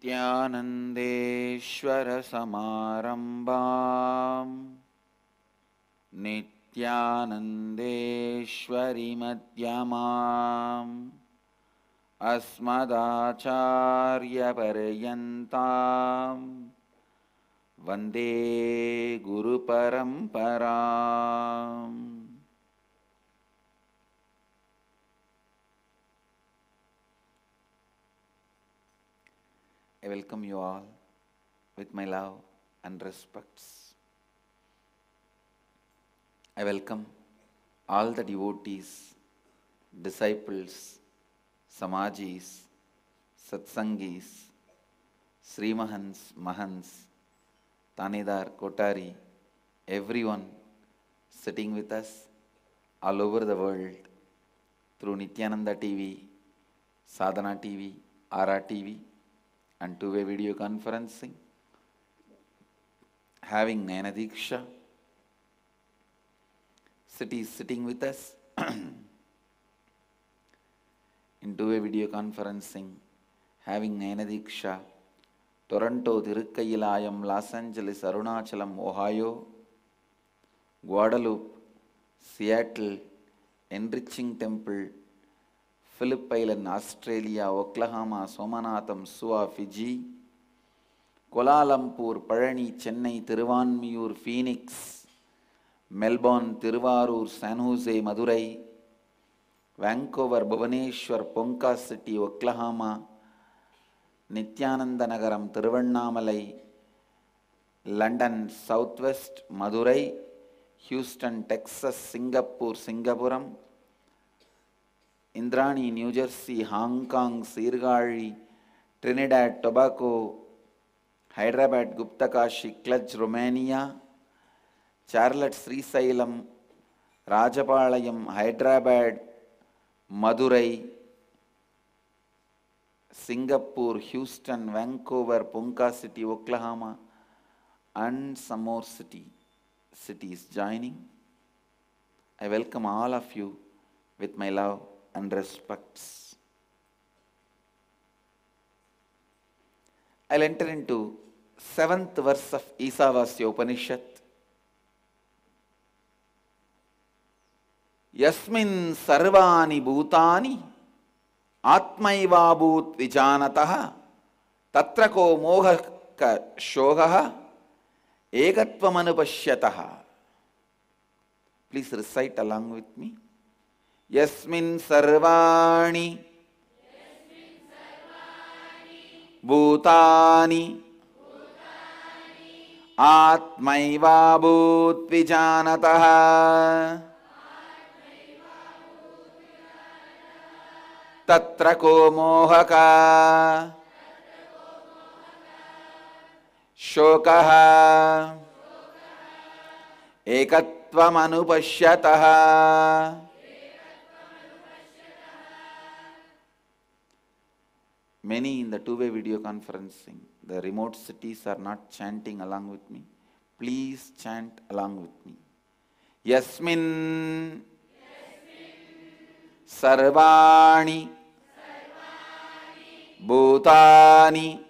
नित्यानन्देश्वर समारम्भाम् नित्यानन्देश्वरि मध्यमाम् अस्मदाचार्यपर्यन्ताम् वन्दे गुरुपरम्पराम्. I welcome you all with my love and respects. I welcome all the devotees, disciples, samajis, satsangis, srimahans, mahans, tanidar, kotari, everyone sitting with us all over the world through Nityananda TV, Sadhana TV, Ara TV, and two-way video conferencing, having Nayana Diksha, cities sitting with us in two-way video conferencing, having Nayana Diksha, Toronto, Tirukkayilayam, Los Angeles, Arunachalam, Ohio, Guadalupe, Seattle, Enriching Temple, Phillip Island, Australia, Oklahoma, Somanatham, Sua, Fiji, Kuala Lumpur, Parani, Chennai, Thiruvanmiyur, Phoenix, Melbourne, Tiruvarur, San Jose, Madurai, Vancouver, Bhubaneswar, Ponca City, Oklahoma, Nityananda Nagaram, Tiruvannamalai, London, Southwest, Madurai, Houston, Texas, Singapore, Singapuram, Indrani, New Jersey, Hong Kong, Sirgari, Trinidad, Tobago, Hyderabad, Guptakashi, Cluj, Romania, Charlotte, Srisailam, Rajapalayam, Hyderabad, Madurai, Singapore, Houston, Vancouver, Ponca City, Oklahoma, and some more cities joining. I welcome all of you with my love and respects. I'll enter into 7th verse of Isha Upanishad. Yasmin sarvāṇi bhūtany ātmaivābhūd vijānataḥ tatra ko mohaḥ śoka ekatvam anupaśyataḥ. Please recite along with me. Yasmin sarvāṇi bhūtany ātmaivābhūd vijānataḥ tatra ko mohaḥ śoka ekatvam anupaśyataḥ. Many in the two-way video conferencing, the remote cities are not chanting along with me. Please chant along with me. Yasmin sarvāṇi bhūtany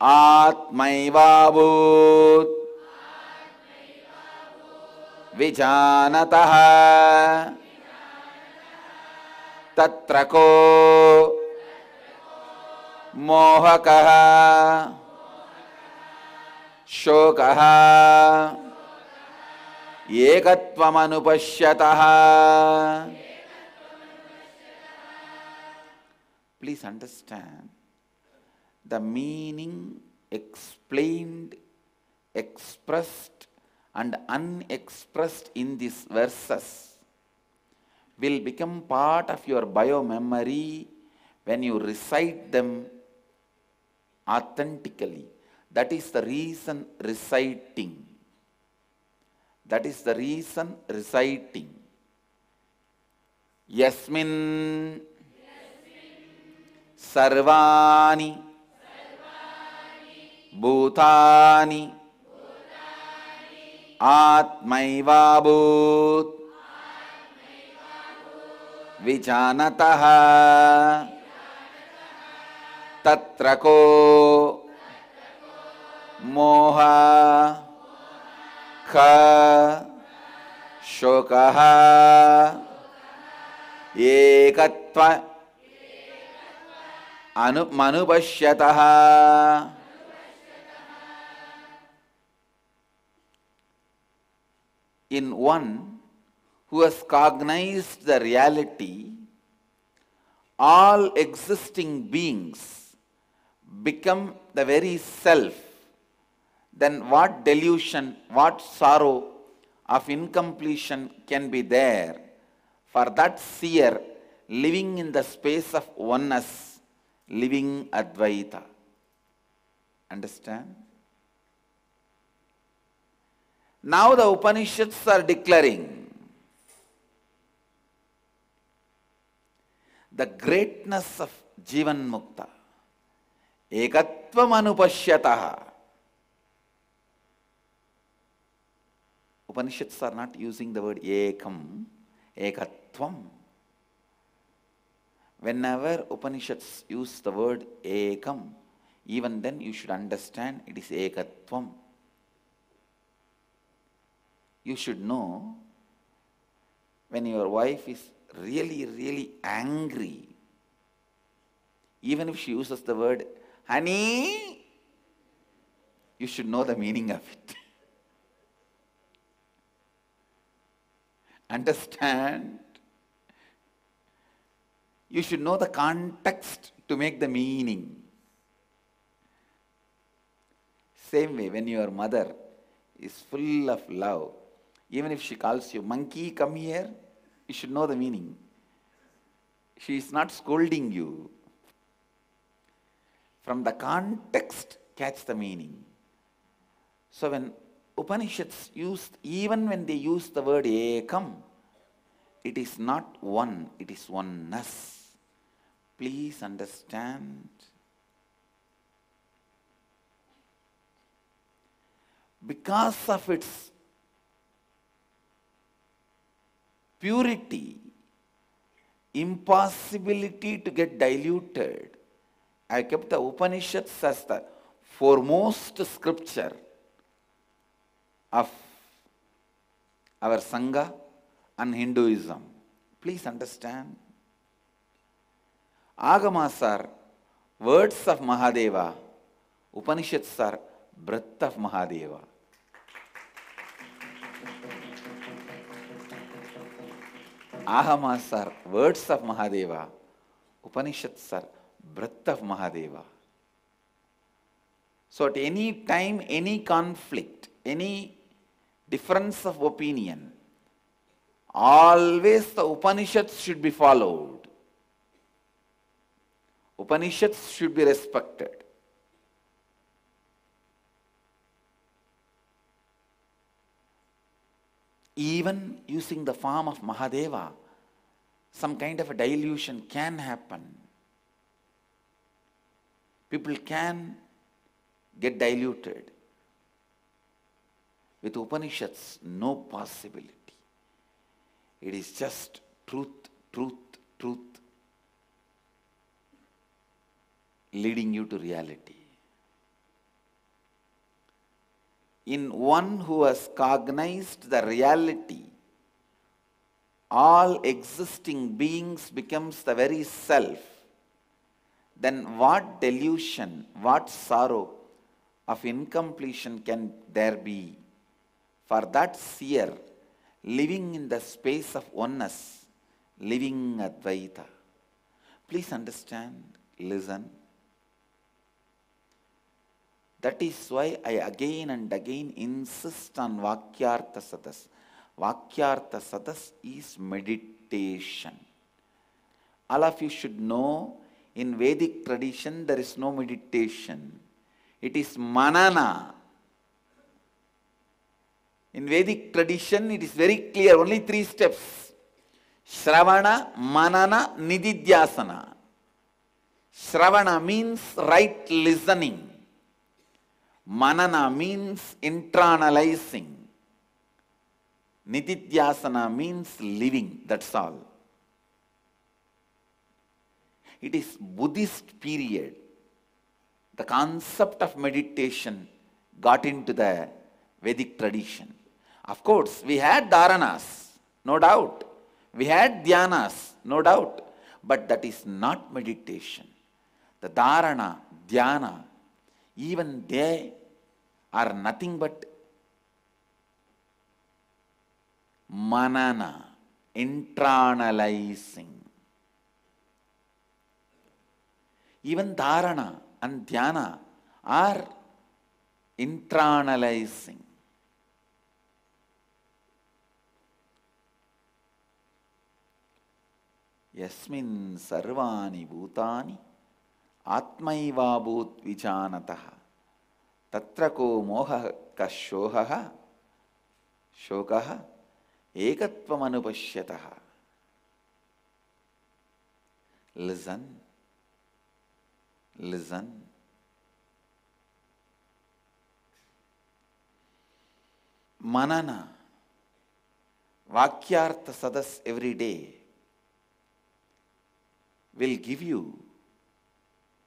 ātmaivābhūd vijānataḥ tatra ko mohaḥ śoka ekatvam anupaśyataḥ. Please understand the meaning explained, expressed and unexpressed in these verses will become part of your bio-memory when you recite them authentically. That is the reason reciting. That is the reason reciting. Yasmin sarvāṇi bhūtany ātmaivābhūd vijānataḥ tatra ko mohaḥ śoka ekatvam anupaśyataḥ. In one who has cognized the reality, all existing beings become the very self, then what delusion, what sorrow of incompletion can be there for that seer living in the space of oneness, living Advaita? Understand? Now the Upanishads are declaring the greatness of Jeevan Mukta. Ekatvam anupaśyataḥ. Upanishads are not using the word ekam, ekatvam. Whenever Upanishads use the word ekam, even then you should understand it is ekatvam. You should know when your wife is really, really angry, even if she uses the word honey, you should know the meaning of it. Understand? You should know the context to make the meaning. Same way, when your mother is full of love, even if she calls you monkey, come here, you should know the meaning. She is not scolding you. From the context, catch the meaning. So when Upanishads used, even when they use the word ekam, it is not one, it is oneness. Please understand. Because of its purity, impossibility to get diluted, I kept the Upanishads as the foremost scripture of our Sangha and Hinduism. Please understand. Agamas are words of Mahadeva. Upanishads are breath of Mahadeva. Agamas are words of Mahadeva. Upanishads are breath of Mahadeva. So at any time, any conflict, any difference of opinion, always the Upanishads should be followed. Upanishads should be respected. Even using the form of Mahadeva, some kind of a dilution can happen. People can get diluted. With Upanishads, no possibility. It is just truth, truth, truth, leading you to reality. In one who has cognized the reality, all existing beings becomes the very self, then what delusion, what sorrow of incompletion can there be for that seer living in the space of oneness, living Advaita? Please understand, listen. That is why I again and again insist on Vaakyartha Sadas. Vakyartha Sadas is meditation. All of you should know, in Vedic tradition there is no meditation. It is Manana. In Vedic tradition it is very clear, only 3 steps. Shravana, Manana, Nididhyasana. Shravana means right listening. Manana means internalizing. Nididhyasana means living, that's all. It is Buddhist period the concept of meditation got into the Vedic tradition. Of course, we had dharanas, no doubt. We had dhyanas, no doubt. But that is not meditation. The dharana, dhyana, even they are nothing but manana, internalizing. Even dharana and dhyana are internalizing. Yasmin sarvāṇi bhūtany ātmaivābhūd vijānataḥ tatra ko mohaḥ ka śoka ekatvam anupaśyataḥ. Listen, listen. Manana, Vaakyartha Sadas every day will give you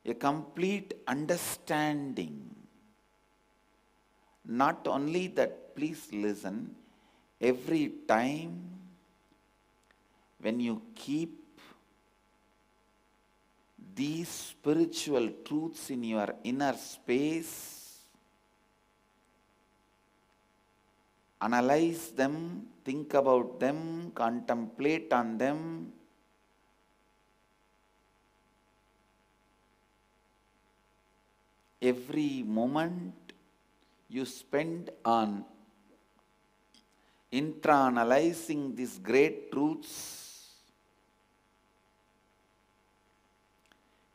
a complete understanding. Not only that, please listen, every time when you keep these spiritual truths in your inner space, analyze them, think about them, contemplate on them, every moment you spend on internalizing these great truths,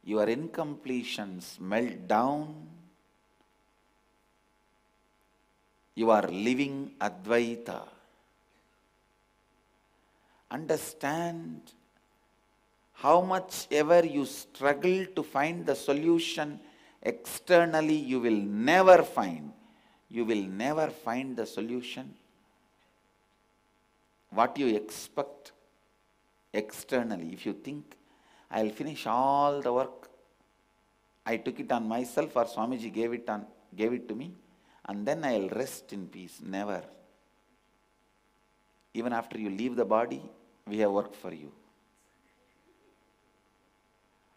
your incompletions melt down. You are living Advaita. Understand how much ever you struggle to find the solution externally, you will never find the solution. What you expect externally, if you think, I'll finish all the work, I took it on myself or Swamiji gave it to me, and then I'll rest in peace. Never. Even after you leave the body, we have work for you.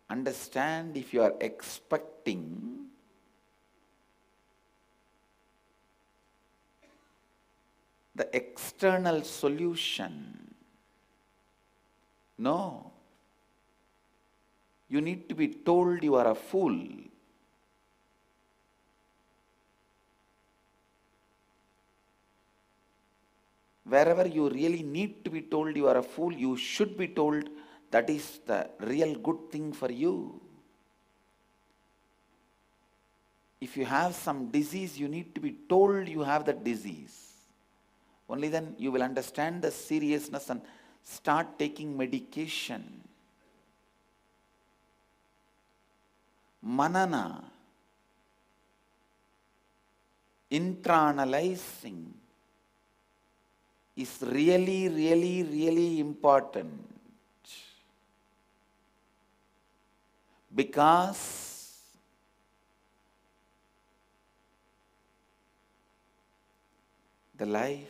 Understand, if you are expecting the external solution, no. You need to be told you are a fool. Wherever you really need to be told you are a fool, you should be told that is the real good thing for you. If you have some disease, you need to be told you have that disease. Only then you will understand the seriousness and start taking medication. Manana, internalizing is really, really, really important. Because the life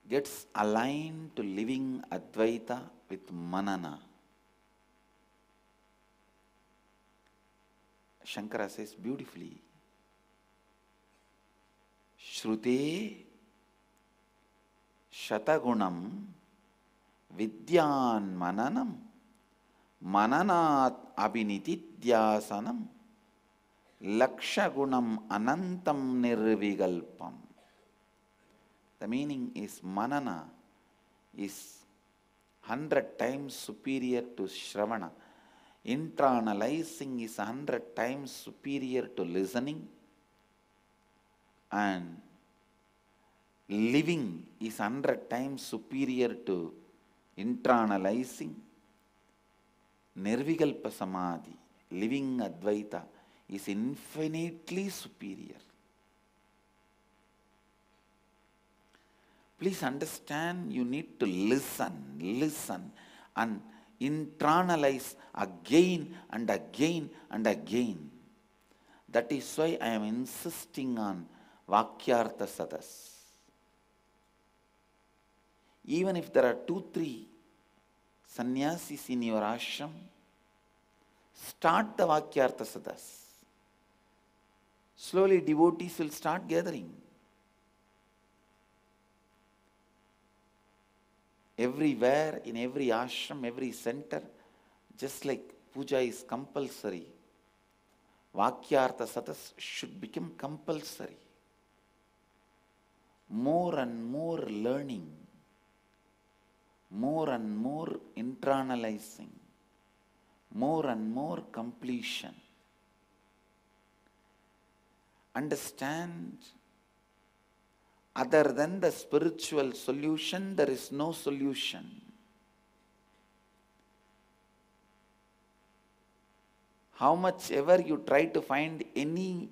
gets aligned to living Advaita with Manana. Shankara says beautifully, Shrute Shatagunam Vidyan Mananam Mananat Abhinitidhyasanam Lakshagunam Anantam Nirvigalpam. The meaning is Manana is 100 times superior to Shravana. Internalizing is 100 times superior to listening. And living is 100 times superior to internalizing. Nirvigalpa Samadhi, living Advaita, is infinitely superior. Please understand, you need to listen, and internalize again and again and again. That is why I am insisting on Vaakyartha Sadas. Even if there are 2-3 sannyasis in your ashram, start the Vaakyartha Sadas. Slowly devotees will start gathering. Everywhere, in every ashram, every center, just like puja is compulsory, Vaakyartha Sadas should become compulsory. More and more learning, more and more internalizing, more and more completion. Understand, other than the spiritual solution, there is no solution. How much ever you try to find any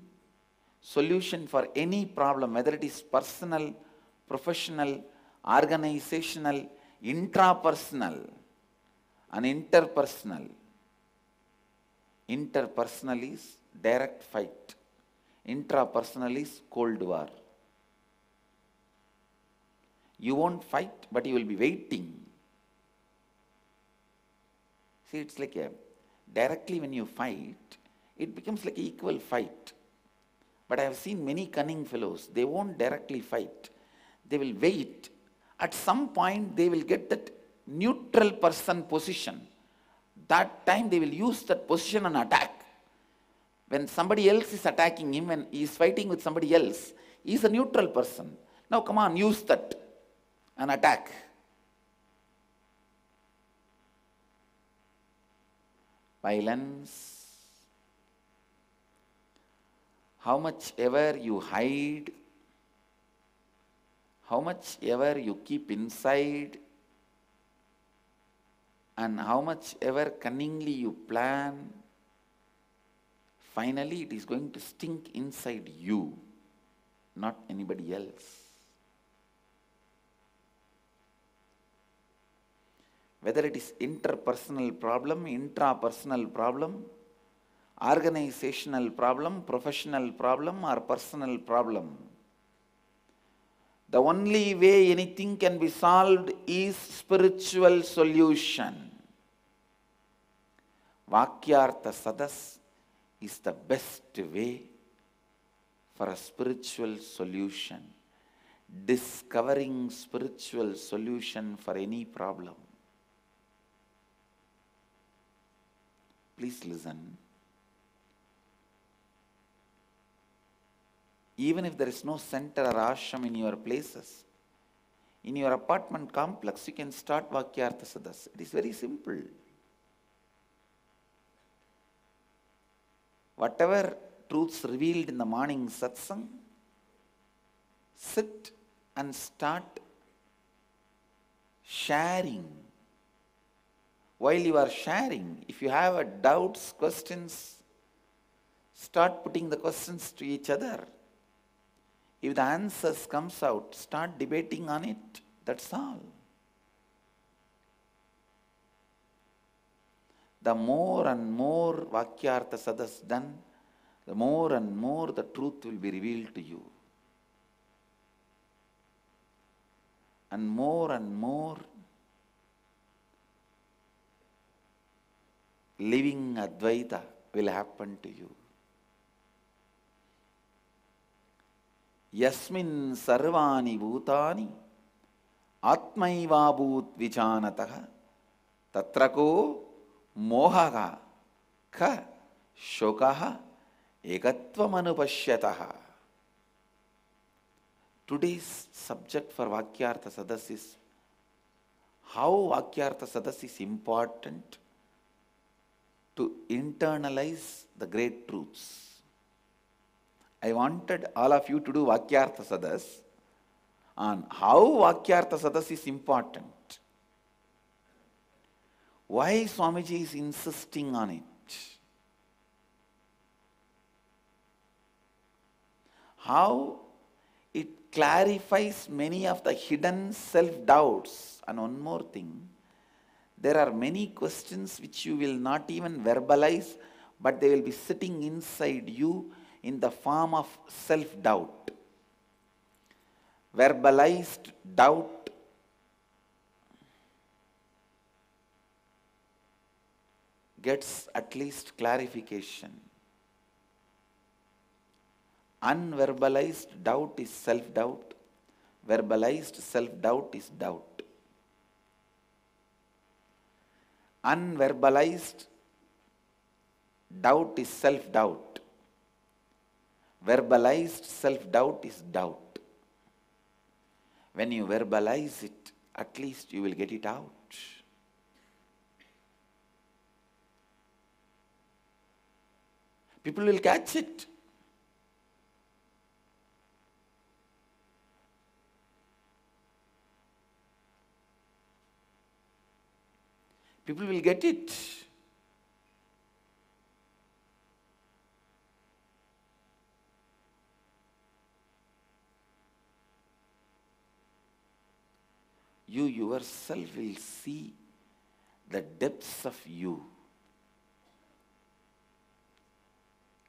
solution for any problem, whether it is personal, professional, organizational, intrapersonal, and interpersonal. Interpersonal is direct fight. Intrapersonal is cold war. You won't fight, but you will be waiting. See, it's like directly when you fight, it becomes like an equal fight. But I have seen many cunning fellows, they won't directly fight. They will wait. At some point, they will get that neutral person position. That time, they will use that position and attack. When somebody else is attacking him and he is fighting with somebody else, he is a neutral person. Now, come on, use that and attack. Violence. How much ever you hide, how much ever you keep inside, and how much ever cunningly you plan, finally it is going to stink inside you, not anybody else. Whether it is interpersonal problem, intrapersonal problem, organizational problem, professional problem, or personal problem, the only way anything can be solved is spiritual solution. Vaakyartha Sadas is the best way for a spiritual solution. Discovering spiritual solution for any problem. Please listen. Even if there is no center or ashram in your places, in your apartment complex, you can start Vaakyartha Sadas. It is very simple. Whatever truths revealed in the morning satsang, sit and start sharing. While you are sharing, if you have doubts, questions, start putting the questions to each other. If the answers comes out, start debating on it. That's all. The more and more Vaakyartha Sadas done, the more and more the truth will be revealed to you. And more living Advaita will happen to you. Yasmin sarvāṇi bhūtany ātmaivābhūd vijānataḥ tatra mohaḥ śoka ekatvam anupaśyataḥ. Today's subject for Vaakyartha Sadas is how Vaakyartha Sadas is important to internalize the great truths. I wanted all of you to do Vaakyartha Sadas on how Vaakyartha Sadas is important. Why Swamiji is insisting on it. How it clarifies many of the hidden self-doubts. And one more thing, There are many questions which you will not even verbalize, but they will be sitting inside you in the form of self-doubt. Verbalized doubt gets at least clarification. Unverbalized doubt is self-doubt. Verbalized self-doubt is doubt. Unverbalized doubt is self-doubt. Verbalized self-doubt is doubt. When you verbalize it, at least you will get it out. People will catch it. People will get it. You yourself will see the depths of you.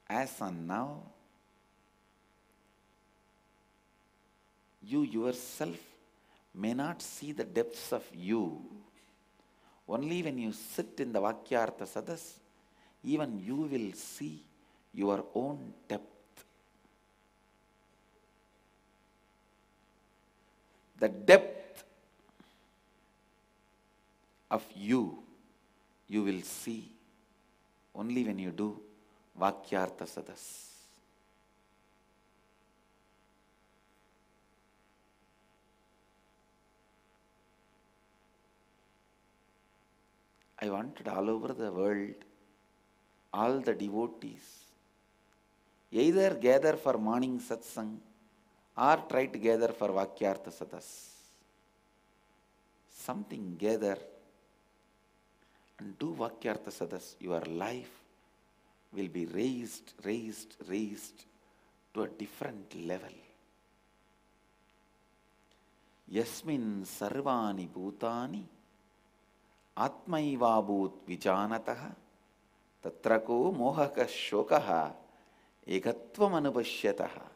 As on now, you yourself may not see the depths of you. Only when you sit in the Vaakyartha Sadas, even you will see your own depth. The depth of you will see only when you do Vaakyartha Sadas. I wanted all over the world, all the devotees, either gather for morning Satsang or try to gather for Vaakyartha Sadas. Something gather and do Vaakyartha Sadas. Your life will be raised to a different level. Yasmin sarvāṇi bhūtany ātmaivābhūd vijānataḥ tatra mohaḥ śoka ekatvam anupaśyataḥ.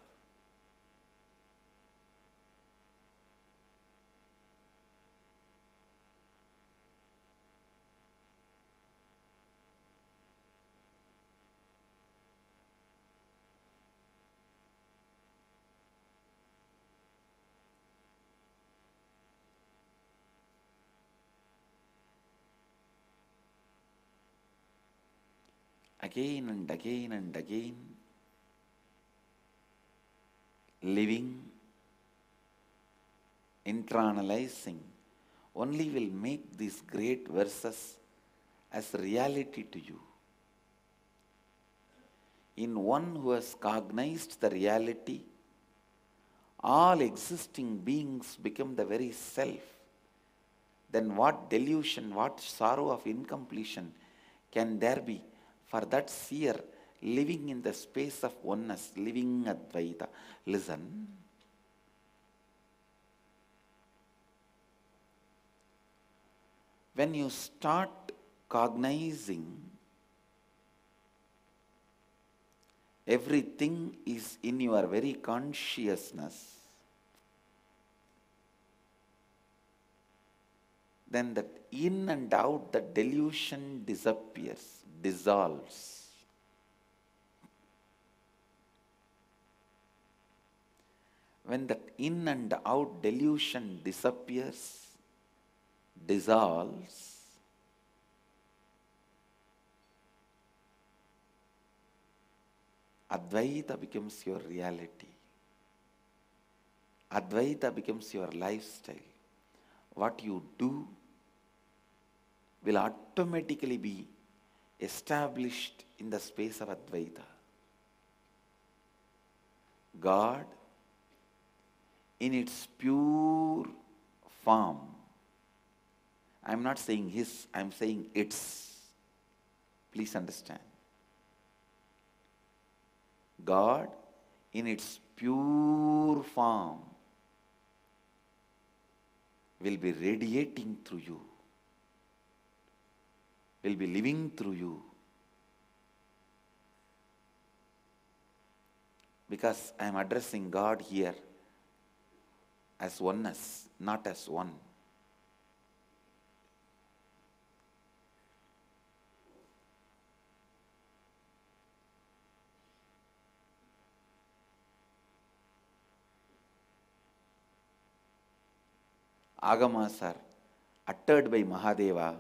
Again and again and again, living, internalizing, only will make these great verses as reality to you. In one who has cognized the reality, all existing beings become the very self. Then what delusion, what sorrow of incompletion can there be for that seer living in the space of oneness, living Advaita? Listen. When you start cognizing everything is in your very consciousness, then that in and out the delusion disappears, dissolves. When that in and out delusion disappears, dissolves, Advaita becomes your reality. Advaita becomes your lifestyle. What you do will automatically be established in the space of Advaita. God, in its pure form, I am not saying his, I am saying its. Please understand. God, in its pure form, will be radiating through you. will be living through you. Because I am addressing God here as oneness, not as one. Agamas are uttered by Mahadeva.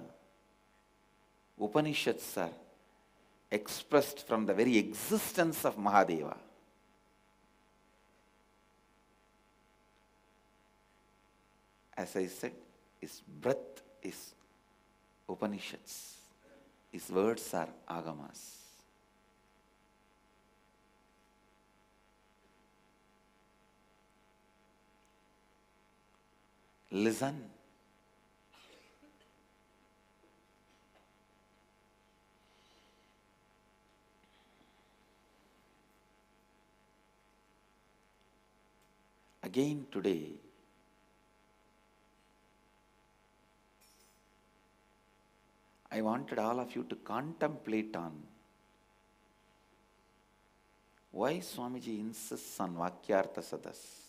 Upanishads are expressed from the very existence of Mahadeva. As I said, his breath is Upanishads. His words are Agamas. Listen. Again today, I wanted all of you to contemplate on why Swamiji insists on Vaakyartha Sadas.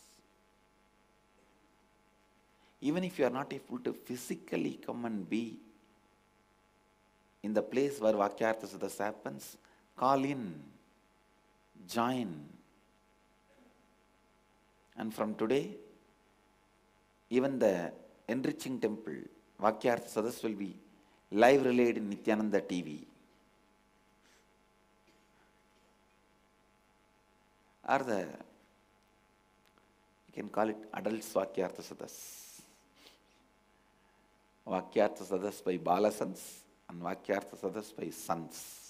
Even if you are not able to physically come and be in the place where Vaakyartha Sadas happens, call in, join. And from today, even the enriching temple, Vakyartha Sadas, will be live relayed in Nithyananda TV. Or you can call it Adults Vakyartha Sadas. Vakyartha Sadas by Balasans and Vakyartha Sadas by Sons.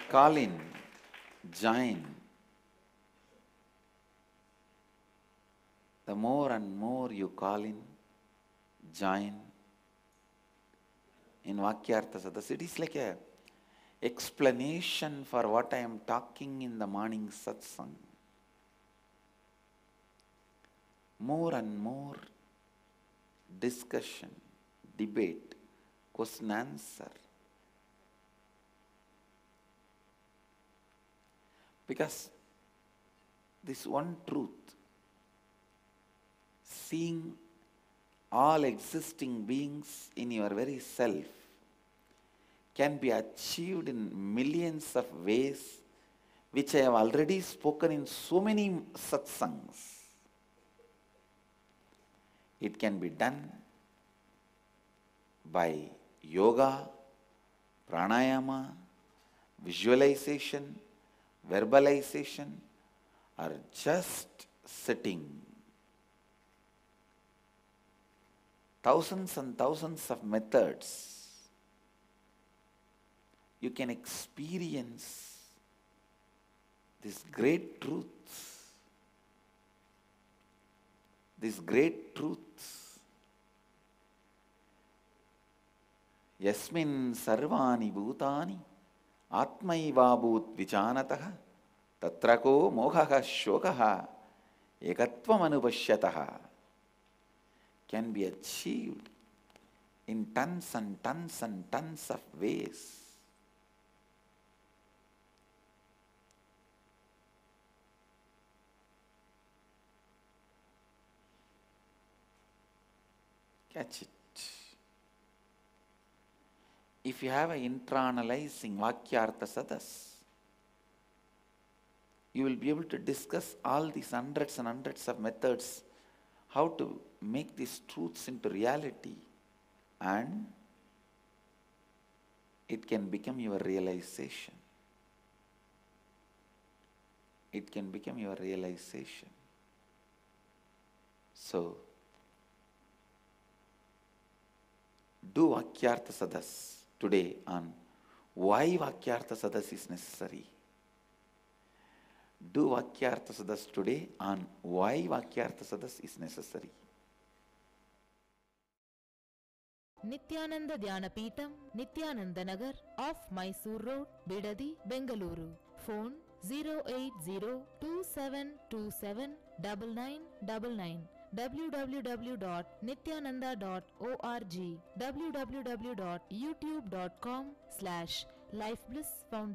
Call in, join. The more and more you call in, join in Vakyartha Sadas, it is like a explanation for what I am talking in the morning Satsang. More and more discussion, debate, question answer. Because this one truth, seeing all existing beings in your very self, can be achieved in millions of ways, which I have already spoken in so many satsangs. It can be done by yoga, pranayama, visualization, verbalization, or just sitting. Thousands and thousands of methods. You can experience these great truths. These great truths. Yasmin sarvāṇi bhūtany ātmaivābhūd vijānataḥ tatra mohaḥ śoka ekatvam anupaśyataḥ can be achieved in tons and tons and tons of ways. Catch it. If you have an internalizing Vakyartha Sadas, you will be able to discuss all these hundreds and hundreds of methods, how to make these truths into reality, and it can become your realization. It can become your realization. So, do Vakyartha Sadas today on why Vakyartha Sadas is necessary. Do Vakyartha Sadas today on why Vakyartha Sadas is necessary. Nithyananda Dhyanapeetham, Nithyananda Nagar, off Mysore Road, Bidadi, Bengaluru. Phone 08027279999, www.nityananda.org, www.youtube.com/lifeblissfoundation.